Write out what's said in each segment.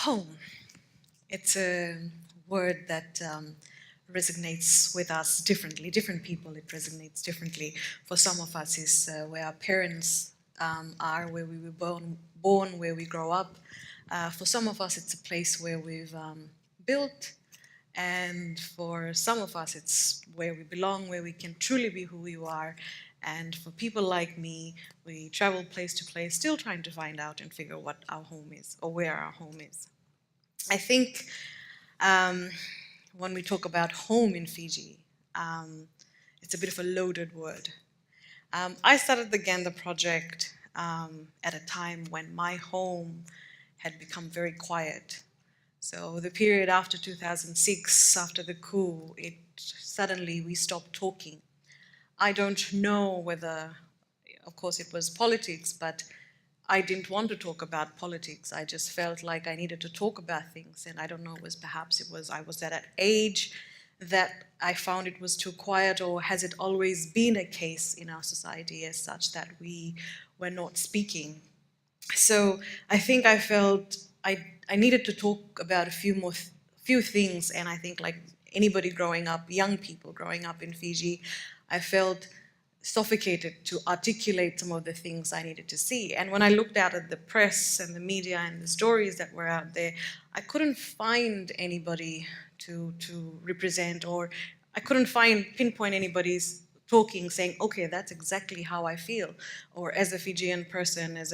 Home. It's a word that resonates with us differently. Different people, it resonates differently. For some of us, it's where our parents are, where we were born, where we grow up. For some of us, it's a place where we've built. And for some of us, it's where we belong, where we can truly be who we are. And for people like me, we travel place to place, still trying to find out and figure what our home is, or where our home is. I think when we talk about home in Fiji, it's a bit of a loaded word. I started the Genda project at a time when my home had become very quiet. So the period after 2006, after the coup, suddenly we stopped talking. I don't know whether, of course it was politics, but I didn't want to talk about politics. I just felt like I needed to talk about things. And I don't know, I was at an age that I found it was too quiet, or has it always been a case in our society as such that we were not speaking? So I think I felt I needed to talk about a few things, and I think like anybody growing up, young people growing up in Fiji, I felt suffocated to articulate some of the things I needed to see. And when I looked out at the press and the media and the stories that were out there, I couldn't find anybody to represent, or I couldn't pinpoint anybody's talking, saying, okay, that's exactly how I feel. Or as a Fijian person, as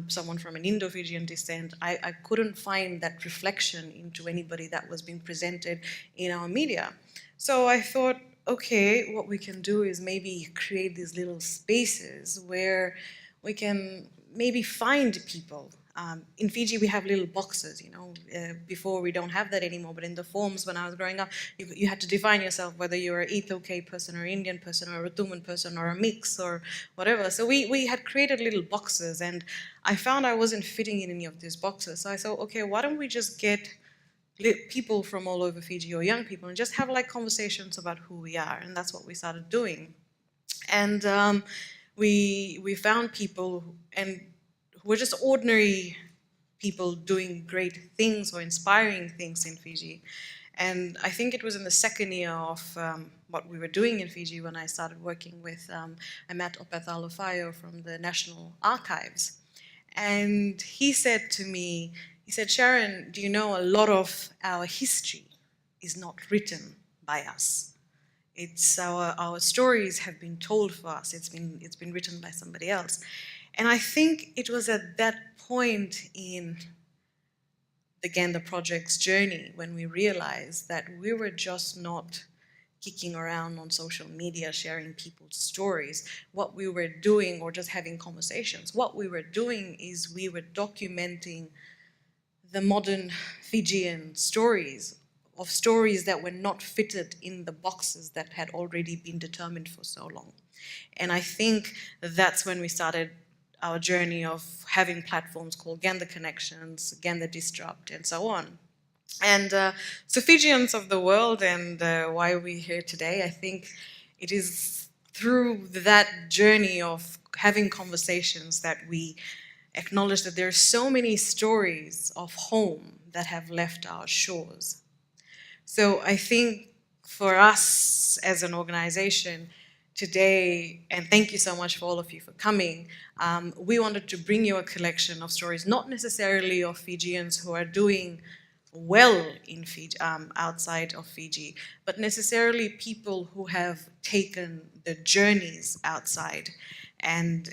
someone from an Indo-Fijian descent, I couldn't find that reflection into anybody that was being presented in our media. So I thought, okay, what we can do is maybe create these little spaces where we can maybe find people. In Fiji, we have little boxes, before we don't have that anymore, but in the forms when I was growing up, you had to define yourself whether you're an Etho-K person or Indian person or a Tumen person or a mix or whatever. So we had created little boxes, and I found I wasn't fitting in any of these boxes. So I thought, okay, why don't we just get people from all over Fiji, or young people, and just have like conversations about who we are. And that's what we started doing. And we found people and who were just ordinary people doing great things or inspiring things in Fiji. And I think it was in the second year of what we were doing in Fiji when I started working with, I met Opethalofayo from the National Archives. And he said to me, he said, Sharon, do you know a lot of our history is not written by us? It's our stories have been told for us. It's been written by somebody else. And I think it was at that point in the Genda Project's journey when we realized that we were just not kicking around on social media, sharing people's stories. What we were doing, or just having conversations, what we were doing is we were documenting the modern Fijian stories, of stories that were not fitted in the boxes that had already been determined for so long. And I think that's when we started our journey of having platforms called Genda Connections, Genda Disrupt, and so on. And so Fijians of the world, and why we're here today, I think it is through that journey of having conversations that we acknowledge that there are so many stories of home that have left our shores. So I think for us as an organization today, and thank you so much for all of you for coming, we wanted to bring you a collection of stories, not necessarily of Fijians who are doing well in Fiji, outside of Fiji, but necessarily people who have taken the journeys outside and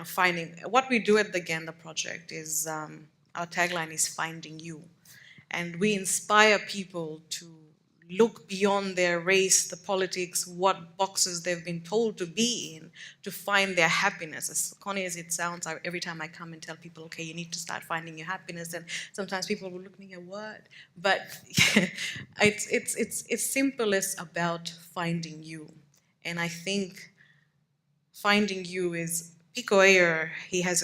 finding. What we do at the Genda Project is, our tagline is finding you. And we inspire people to look beyond their race, the politics, what boxes they've been told to be in, to find their happiness. As corny as it sounds, every time I come and tell people, okay, you need to start finding your happiness, and sometimes people will look at me and what? But it's simple as about finding you. And I think finding you is, Pico Ayer, he's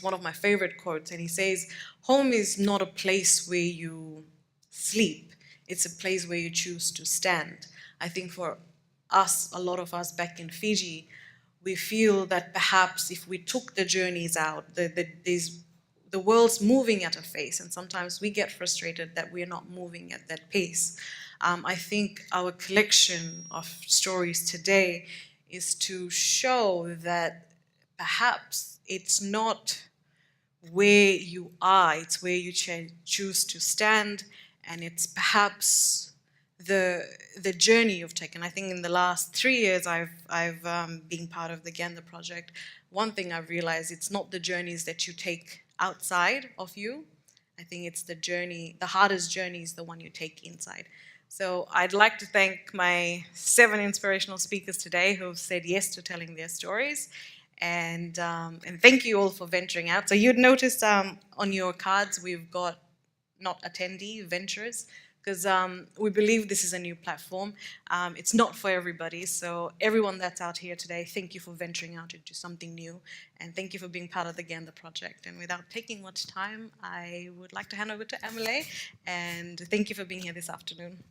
one of my favorite quotes, and he says, home is not a place where you sleep. It's a place where you choose to stand. I think for us, a lot of us back in Fiji, we feel that perhaps if we took the journeys out, the world's moving at a pace, and sometimes we get frustrated that we're not moving at that pace. I think our collection of stories today is to show that perhaps it's not where you are, it's where you choose to stand, and it's perhaps the journey you've taken. I think in the last 3 years I've been part of the Genda project. One thing I've realized, it's not the journeys that you take outside of you. I think it's the journey, the hardest journey is the one you take inside. So I'd like to thank my 7 inspirational speakers today who have said yes to telling their stories. And thank you all for venturing out. So you'd noticed on your cards we've got not attendee, venturers, because we believe this is a new platform. It's not for everybody, so everyone that's out here today, thank you for venturing out into something new, and thank you for being part of the Genda project. And without taking much time, I would like to hand over to Emily, and thank you for being here this afternoon.